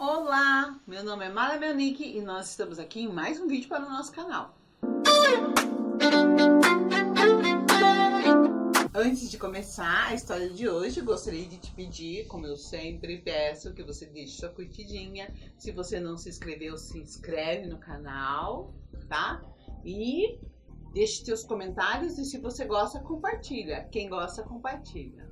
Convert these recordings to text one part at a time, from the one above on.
Olá, meu nome é Mara Melnick e nós estamos aqui em mais um vídeo para o nosso canal. Antes de começar a história de hoje, gostaria de te pedir, como eu sempre peço, que você deixe sua curtidinha. Se você não se inscreveu, se inscreve no canal, tá? E deixe seus comentários e se você gosta, compartilha. Quem gosta, compartilha.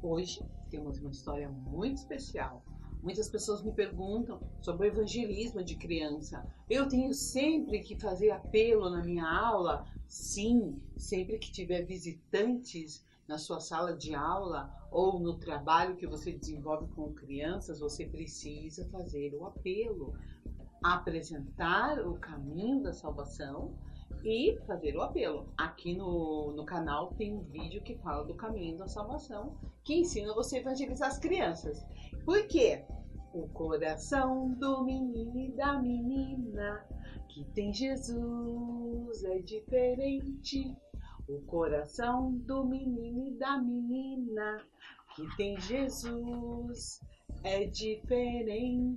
Hoje temos uma história muito especial. Muitas pessoas me perguntam sobre o evangelismo de criança. Eu tenho sempre que fazer apelo na minha aula? Sim, sempre que tiver visitantes na sua sala de aula ou no trabalho que você desenvolve com crianças, você precisa fazer o apelo, apresentar o caminho da salvação e fazer o apelo. Aqui no canal tem um vídeo que fala do caminho da salvação, que ensina você a evangelizar as crianças. Por quê? O coração do menino e da menina que tem Jesus é diferente. O coração do menino e da menina que tem Jesus é diferente.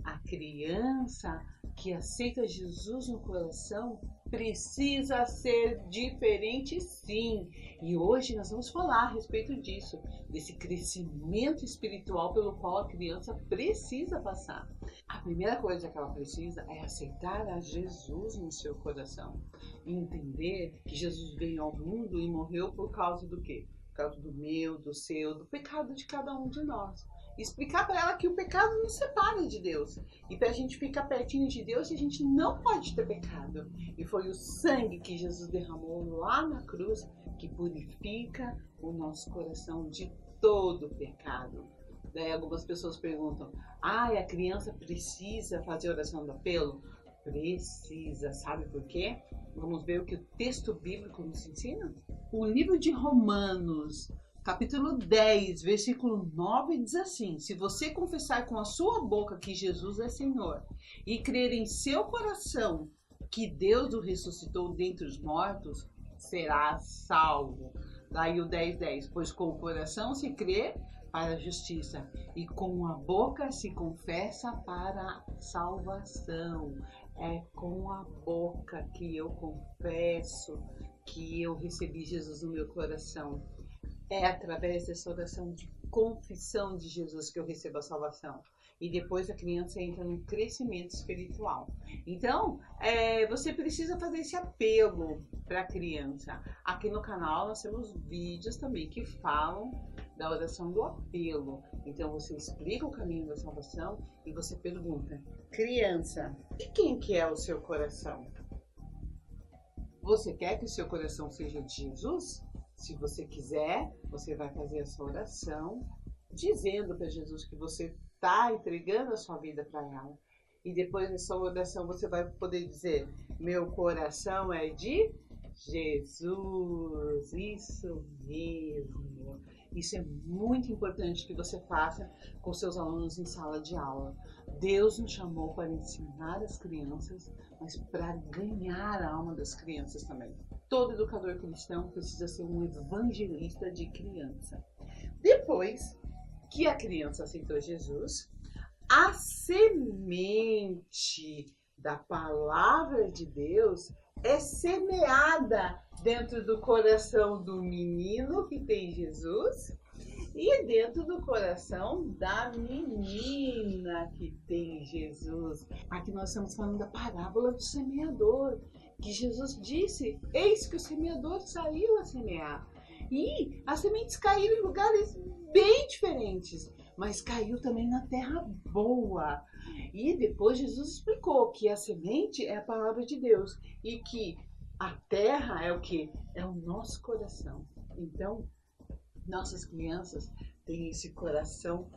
A criança que aceita Jesus no coração precisa ser diferente, sim. E hoje nós vamos falar a respeito disso, desse crescimento espiritual pelo qual a criança precisa passar. A primeira coisa que ela precisa é aceitar a Jesus no seu coração e entender que Jesus veio ao mundo e morreu por causa do quê? Por causa do meu, do seu, do pecado de cada um de nós. Explicar para ela que o pecado nos separa de Deus. E para a gente ficar pertinho de Deus, a gente não pode ter pecado. E foi o sangue que Jesus derramou lá na cruz que purifica o nosso coração de todo pecado. Daí algumas pessoas perguntam: a criança precisa fazer oração do apelo? Precisa, sabe por quê? Vamos ver o que o texto bíblico nos ensina? O livro de Romanos, capítulo 10, versículo 9 diz assim: se você confessar com a sua boca que Jesus é Senhor e crer em seu coração que Deus o ressuscitou dentre os mortos, será salvo. Daí o 10:10, pois com o coração se crê para a justiça e com a boca se confessa para a salvação. É com a boca que eu confesso que eu recebi Jesus no meu coração. É através dessa oração de confissão de Jesus que eu recebo a salvação. E depois a criança entra num crescimento espiritual. Então, você precisa fazer esse apelo para a criança. Aqui no canal nós temos vídeos também que falam da oração do apelo. Então você explica o caminho da salvação e você pergunta: criança, de quem que é o seu coração? Você quer que o seu coração seja de Jesus? Se você quiser, você vai fazer essa oração dizendo para Jesus que você está entregando a sua vida para ela. E depois dessa oração você vai poder dizer: meu coração é de Jesus. Isso mesmo. Isso é muito importante que você faça com seus alunos em sala de aula. Deus nos chamou para ensinar as crianças, mas para ganhar a alma das crianças também. Todo educador cristão precisa ser um evangelista de criança. Depois que a criança aceitou Jesus, a semente da palavra de Deus é semeada dentro do coração do menino que tem Jesus e dentro do coração da menina que tem Jesus. Aqui nós estamos falando da parábola do semeador, que Jesus disse: eis que o semeador saiu a semear. E as sementes caíram em lugares bem diferentes, mas caiu também na terra boa. E depois Jesus explicou que a semente é a palavra de Deus e que a terra é o que? É o nosso coração. Então, nossas crianças têm esse coração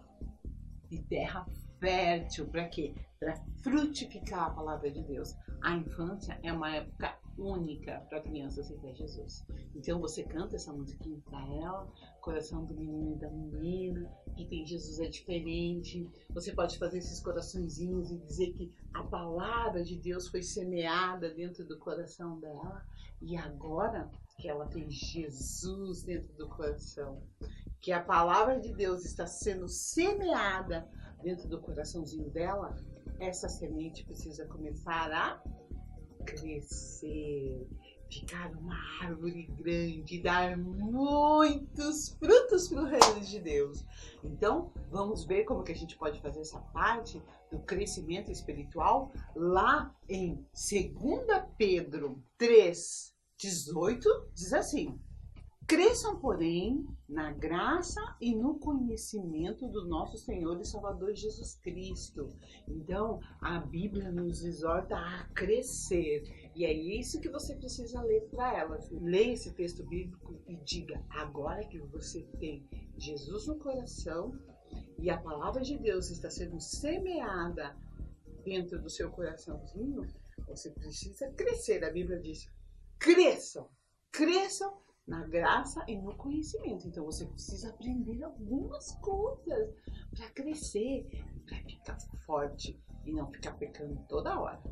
de terra fértil. Para quê? Para frutificar a palavra de Deus. A infância é uma época única para a criança aceitar Jesus. Então você canta essa musiquinha para ela, coração do menino e da menina, que tem Jesus é diferente. Você pode fazer esses coraçõezinhos e dizer que a palavra de Deus foi semeada dentro do coração dela. E agora que ela tem Jesus dentro do coração, que a palavra de Deus está sendo semeada dentro do coraçãozinho dela, essa semente precisa começar a crescer, ficar uma árvore grande, dar muitos frutos para o reino de Deus. Então, vamos ver como que a gente pode fazer essa parte do crescimento espiritual lá em 2 Pedro 3:18, diz assim: cresçam, porém, na graça e no conhecimento do nosso Senhor e Salvador Jesus Cristo. Então, a Bíblia nos exorta a crescer. E é isso que você precisa ler para elas. Leia esse texto bíblico e diga: agora que você tem Jesus no coração e a palavra de Deus está sendo semeada dentro do seu coraçãozinho, você precisa crescer. A Bíblia diz: cresçam, cresçam na graça e no conhecimento. Então você precisa aprender algumas coisas para crescer, para ficar forte e não ficar pecando toda hora.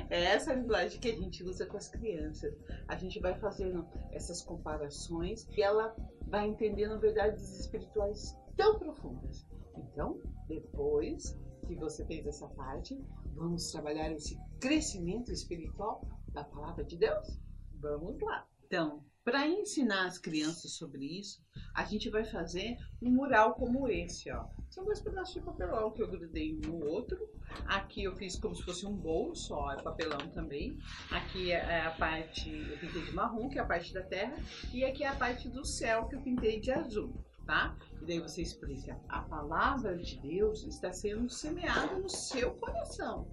É essa a linguagem que a gente usa com as crianças. A gente vai fazendo essas comparações e ela vai entendendo verdades espirituais tão profundas. Então, depois que você fez essa parte, vamos trabalhar esse crescimento espiritual da palavra de Deus? Vamos lá! Então, para ensinar as crianças sobre isso, a gente vai fazer um mural como esse, ó. São 2 pedaços de papelão que eu grudei um no outro. Aqui eu fiz como se fosse um bolo só, é papelão também. Aqui é a parte, eu pintei de marrom, que é a parte da terra. E aqui é a parte do céu, que eu pintei de azul, tá? E daí você explica: a palavra de Deus está sendo semeada no seu coração.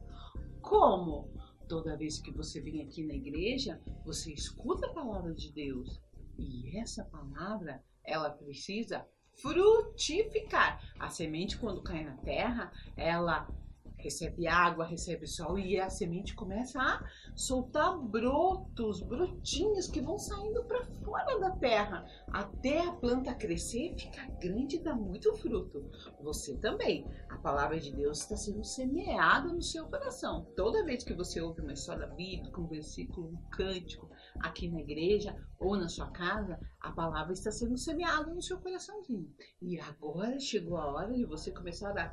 Como? Toda vez que você vem aqui na igreja, você escuta a palavra de Deus. E essa palavra, ela precisa frutificar. A semente, quando cai na terra, ela recebe água, recebe sol e a semente começa a soltar brotinhos que vão saindo para fora da terra até a planta crescer, ficar grande e dar muito fruto. Você também. A palavra de Deus está sendo semeada no seu coração. Toda vez que você ouve uma história bíblica, um versículo, um cântico aqui na igreja ou na sua casa, a palavra está sendo semeada no seu coraçãozinho. E agora chegou a hora de você começar a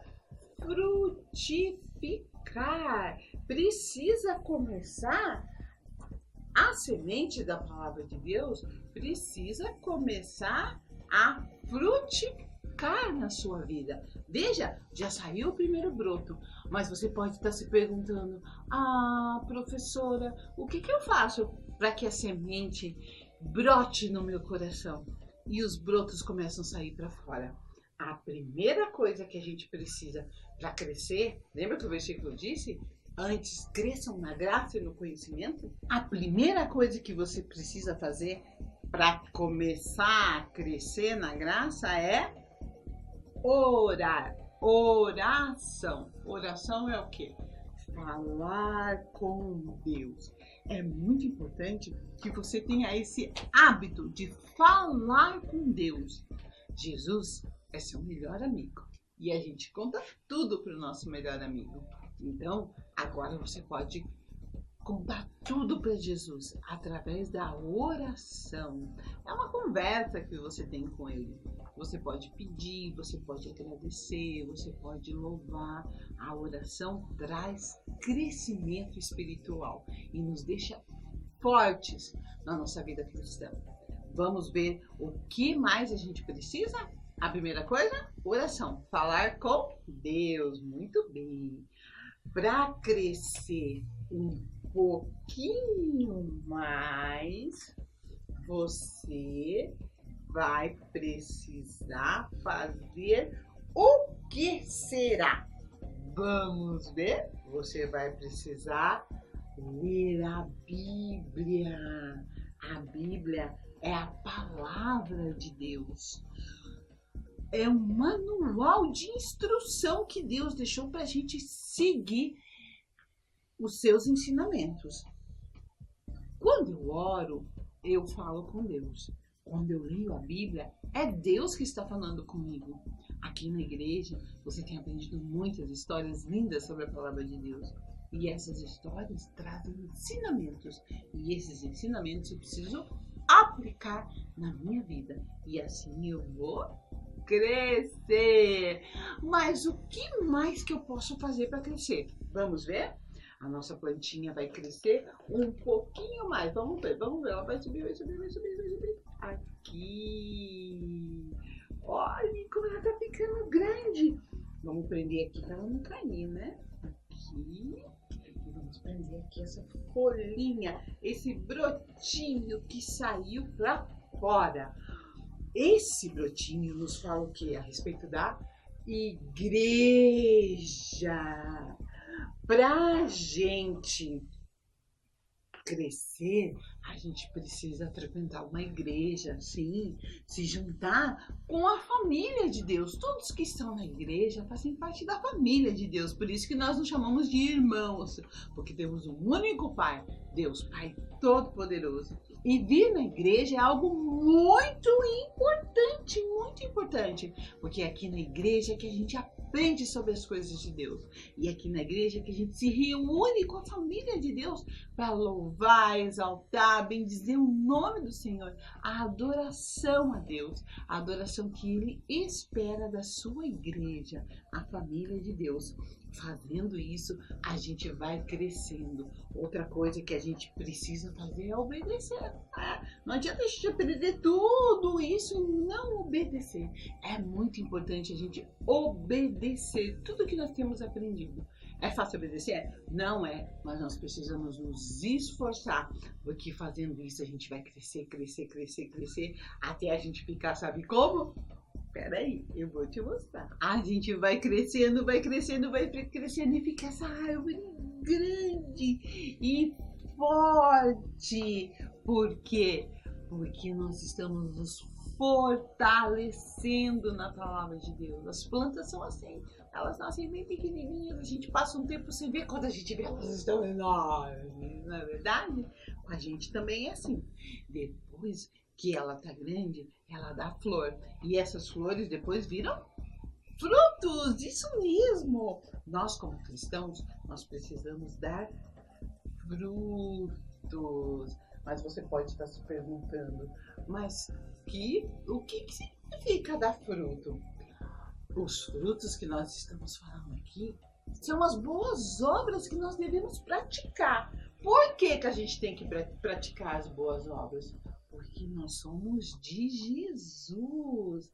frutificar. Precisa começar, a semente da palavra de Deus precisa começar a frutificar na sua vida. Veja, já saiu o primeiro broto, mas você pode estar se perguntando: ah, professora, o que eu faço para que a semente brote no meu coração e os brotos começam a sair para fora? A primeira coisa que a gente precisa para crescer, lembra que o versículo disse? Antes, cresçam na graça e no conhecimento. A primeira coisa que você precisa fazer para começar a crescer na graça é orar. Oração. Oração é o quê? Falar com Deus. É muito importante que você tenha esse hábito de falar com Deus. Jesus é seu melhor amigo e a gente conta tudo para o nosso melhor amigo. Então, agora você pode contar tudo para Jesus através da oração. É uma conversa que você tem com Ele. Você pode pedir, você pode agradecer, você pode louvar. A oração traz crescimento espiritual e nos deixa fortes na nossa vida cristã. Vamos ver o que mais a gente precisa? A primeira coisa, oração. Falar com Deus. Muito bem. Para crescer um pouquinho mais, você vai precisar fazer o que será? Vamos ver? Você vai precisar ler a Bíblia. A Bíblia é a palavra de Deus. É um manual de instrução que Deus deixou para a gente seguir os seus ensinamentos. Quando eu oro, eu falo com Deus. Quando eu leio a Bíblia, é Deus que está falando comigo. Aqui na igreja, você tem aprendido muitas histórias lindas sobre a palavra de Deus. E essas histórias trazem ensinamentos. E esses ensinamentos eu preciso aplicar na minha vida. E assim eu vou crescer. Mas o que mais que eu posso fazer para crescer? Vamos ver? A nossa plantinha vai crescer um pouquinho mais. Vamos ver. Ela vai subir, vai subir, vai subir, vai subir. Aqui. Olha como ela tá ficando grande. Vamos prender aqui para ela não cair, né? Aqui. E vamos prender aqui essa folhinha, esse brotinho que saiu para fora. Esse brotinho nos fala o quê? A respeito da igreja. Pra gente crescer, a gente precisa frequentar uma igreja, sim, se juntar com a família de Deus. Todos que estão na igreja fazem parte da família de Deus, por isso que nós nos chamamos de irmãos, porque temos um único Pai, Deus, Pai Todo-Poderoso. E vir na igreja é algo muito importante, porque é aqui na igreja que a gente aprende sobre as coisas de Deus. E é aqui na igreja que a gente se reúne com a família de Deus para louvar, exaltar, bendizer o nome do Senhor, a adoração a Deus, a adoração que Ele espera da sua igreja, a família de Deus. Fazendo isso, a gente vai crescendo. Outra coisa que a gente precisa fazer é obedecer. Não adianta a gente aprender tudo isso e não obedecer. É muito importante a gente obedecer tudo que nós temos aprendido. É fácil obedecer? Não é, mas nós precisamos nos esforçar, porque fazendo isso a gente vai crescer, até a gente ficar, sabe como? Peraí, eu vou te mostrar. A gente vai crescendo e fica essa árvore grande e forte. Por quê? Porque nós estamos nos fortalecendo na palavra de Deus. As plantas são assim, elas nascem bem pequenininhas, a gente passa um tempo sem ver, quando a gente vê elas estão enormes, não é verdade? Com a gente também é assim. Depois que ela tá grande, ela dá flor. E essas flores depois viram frutos, isso mesmo. Nós, como cristãos, nós precisamos dar frutos. Mas você pode estar se perguntando, mas o que significa dar fruto? Os frutos que nós estamos falando aqui são as boas obras que nós devemos praticar. Por que a gente tem que praticar as boas obras? Porque nós somos de Jesus.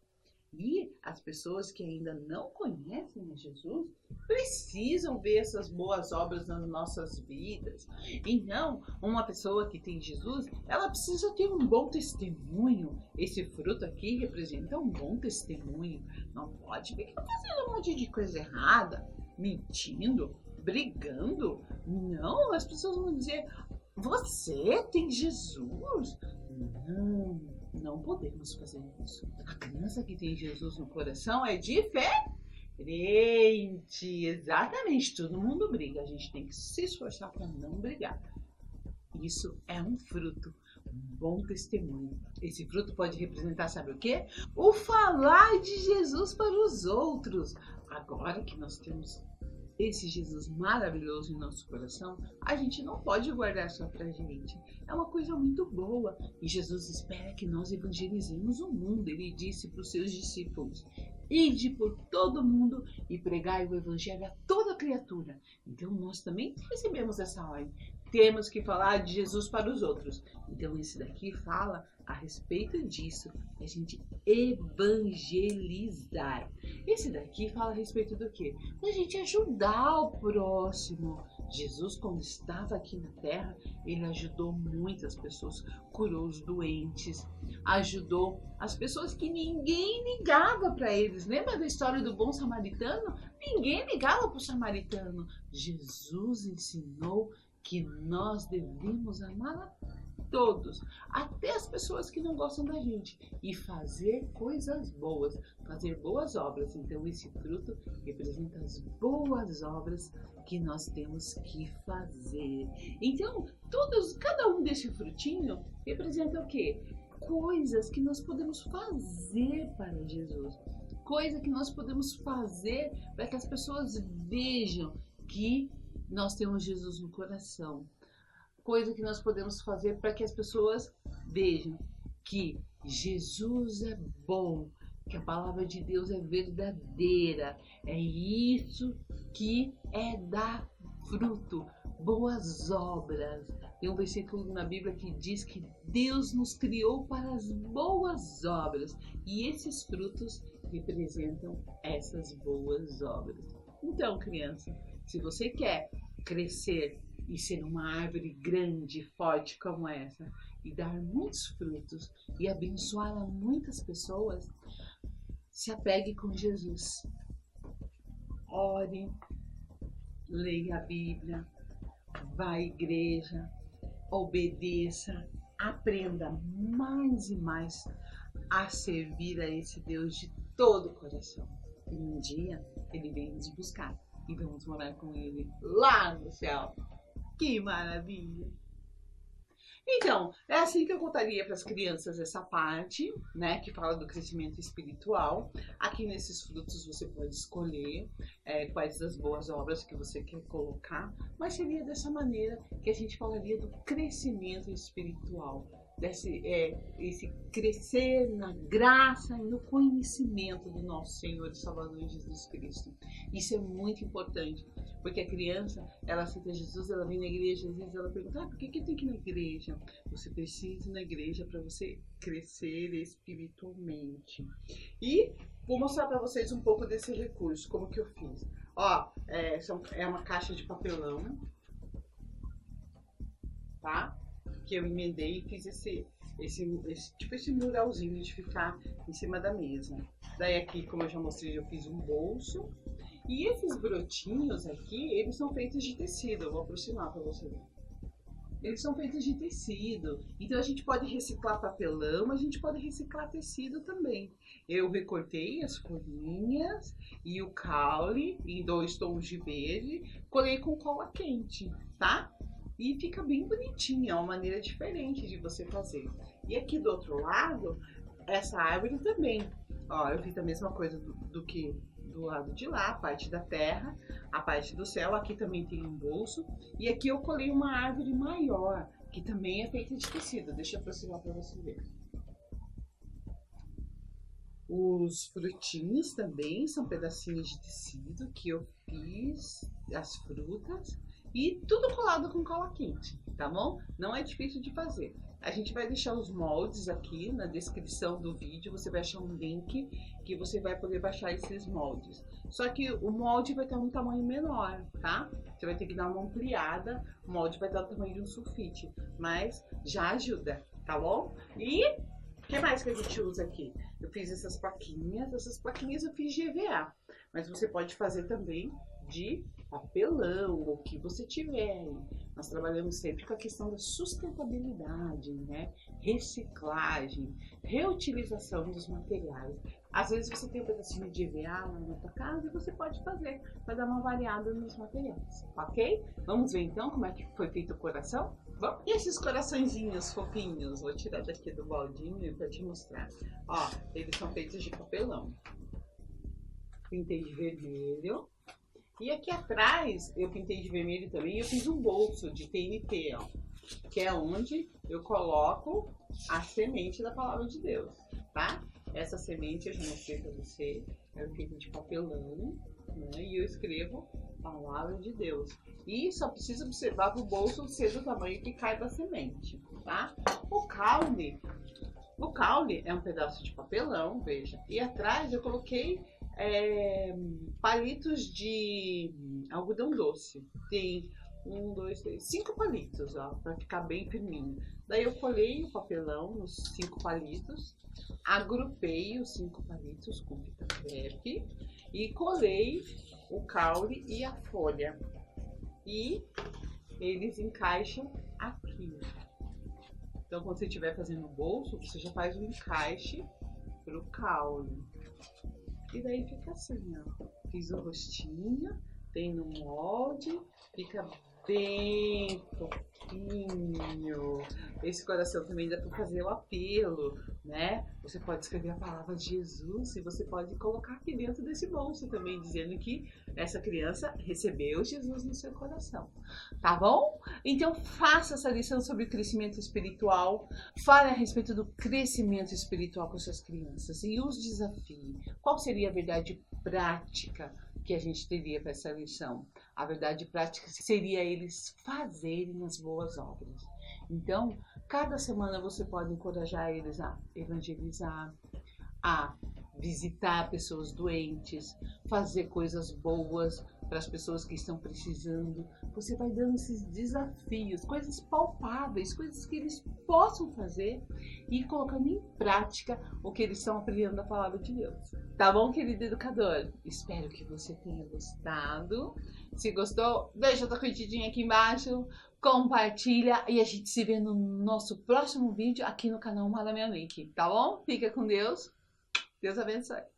E as pessoas que ainda não conhecem a Jesus precisam ver essas boas obras nas nossas vidas. Então, uma pessoa que tem Jesus, ela precisa ter um bom testemunho. Esse fruto aqui representa um bom testemunho. Não pode ficar fazendo um monte de coisa errada, mentindo, brigando. Não, as pessoas vão dizer, você tem Jesus? Não podemos fazer isso. A criança que tem Jesus no coração é diferente. Exatamente, todo mundo briga. A gente tem que se esforçar para não brigar. Isso é um fruto, um bom testemunho. Esse fruto pode representar, sabe o quê? O falar de Jesus para os outros. Agora que nós temos esse Jesus maravilhoso em nosso coração, a gente não pode guardar só pra gente. É uma coisa muito boa. E Jesus espera que nós evangelizemos o mundo. Ele disse para os seus discípulos, ide por todo mundo e pregai o evangelho a toda criatura. Então nós também recebemos essa ordem. Temos que falar de Jesus para os outros. Então esse daqui fala a respeito disso, a gente evangelizar. Esse daqui fala a respeito do quê? A gente ajudar o próximo. Jesus, quando estava aqui na terra, ele ajudou muitas pessoas, curou os doentes, ajudou as pessoas que ninguém ligava para eles. Lembra da história do bom samaritano? Ninguém ligava para o samaritano. Jesus ensinou que nós devemos amar a todos, até as pessoas que não gostam da gente, e fazer coisas boas, fazer boas obras. Então esse fruto representa as boas obras que nós temos que fazer. Então cada um desse frutinho representa o quê? Coisas que nós podemos fazer para Jesus, coisa que nós podemos fazer para que as pessoas vejam que nós temos Jesus no coração. Coisa que nós podemos fazer para que as pessoas vejam que Jesus é bom, que a palavra de Deus é verdadeira. É isso que é dar fruto, boas obras. Tem um versículo na Bíblia que diz que Deus nos criou para as boas obras e esses frutos representam essas boas obras. Então, criança, se você quer crescer e ser uma árvore grande, forte como essa, e dar muitos frutos e abençoar a muitas pessoas, se apegue com Jesus. Ore, leia a Bíblia, vá à igreja, obedeça, aprenda mais e mais a servir a esse Deus de todo o coração. E um dia ele vem nos buscar e vamos morar com ele lá no céu. Que maravilha! Então, é assim que eu contaria para as crianças essa parte, né, que fala do crescimento espiritual. Aqui nesses frutos você pode escolher quais das boas obras que você quer colocar, mas seria dessa maneira que a gente falaria do crescimento espiritual, esse crescer na graça e no conhecimento do nosso Senhor e Salvador Jesus Cristo. Isso é muito importante. Porque a criança, ela aceita Jesus, ela vem na igreja, às vezes ela pergunta, por que eu tenho que ir na igreja? Você precisa ir na igreja para você crescer espiritualmente. E vou mostrar para vocês um pouco desse recurso, como que eu fiz. Ó, é uma caixa de papelão, tá? Que eu emendei e fiz esse muralzinho de ficar em cima da mesa. Daí aqui, como eu já mostrei, eu fiz um bolso. E esses brotinhos aqui, eles são feitos de tecido. Eu vou aproximar para você ver. Eles são feitos de tecido. Então a gente pode reciclar papelão, mas a gente pode reciclar tecido também. Eu recortei as folhinhas e o caule em 2 tons de verde. Colei com cola quente, tá? E fica bem bonitinho, é uma maneira diferente de você fazer. E aqui do outro lado, essa árvore também. Ó, eu fiz a mesma coisa do que do lado de lá, a parte da terra, a parte do céu. Aqui também tem um bolso. E aqui eu colei uma árvore maior, que também é feita de tecido. Deixa eu aproximar para você ver. Os frutinhos também são pedacinhos de tecido que eu fiz, as frutas. E tudo colado com cola quente, tá bom? Não é difícil de fazer. A gente vai deixar os moldes aqui na descrição do vídeo. Você vai achar um link que você vai poder baixar esses moldes. Só que o molde vai ter um tamanho menor, tá? Você vai ter que dar uma ampliada. O molde vai estar do tamanho de um sulfite, mas já ajuda, tá bom? E o que mais que a gente usa aqui? Eu fiz essas plaquinhas eu fiz de EVA, mas você pode fazer também de papelão, o que você tiver. Nós trabalhamos sempre com a questão da sustentabilidade, né? Reciclagem, reutilização dos materiais. Às vezes você tem um pedacinho de EVA lá na sua casa e você pode fazer para dar uma variada nos materiais, ok? Vamos ver então como é que foi feito o coração? Bom, e esses coraçõezinhos fofinhos? Vou tirar daqui do baldinho para te mostrar. Ó, eles são feitos de papelão. Pintei de vermelho. E aqui atrás eu pintei de vermelho também. Eu fiz um bolso de TNT, ó, que é onde eu coloco a semente da palavra de Deus, tá? Essa semente eu já mostrei pra você. É feita de papelão, né? E eu escrevo a palavra de Deus. E só precisa observar pro bolso ser do tamanho que caiba a semente, tá? O caule é um pedaço de papelão, veja. E atrás eu coloquei palitos de algodão doce. Tem 1, 2, 3, 5 palitos, ó, para ficar bem firminho. Daí eu colei o papelão nos 5 palitos, agrupei os 5 palitos com fita crepe e colei o caule e a folha. E eles encaixam aqui. Então, quando você estiver fazendo o bolso, você já faz o encaixe pro caule. E daí fica assim, ó. Fiz o rostinho, tem no molde, fica bem pouquinho. Esse coração também dá para fazer o apelo, né? Você pode escrever a palavra de Jesus e você pode colocar aqui dentro desse bolso também, dizendo que essa criança recebeu Jesus no seu coração. Tá bom? Então faça essa lição sobre crescimento espiritual. Fale a respeito do crescimento espiritual com suas crianças e os desafie. Qual seria a verdade prática que a gente teria para essa lição? A verdade prática seria eles fazerem as boas obras. Então, cada semana você pode encorajar eles a evangelizar, a visitar pessoas doentes, fazer coisas boas para as pessoas que estão precisando. Você vai dando esses desafios, coisas palpáveis, coisas que eles possam fazer e colocando em prática o que eles estão aprendendo da palavra de Deus. Tá bom, querido educador? Espero que você tenha gostado. Se gostou, deixa tua curtidinha aqui embaixo, compartilha e a gente se vê no nosso próximo vídeo aqui no canal Mara Minha Link, tá bom? Fica com Deus. Deus abençoe.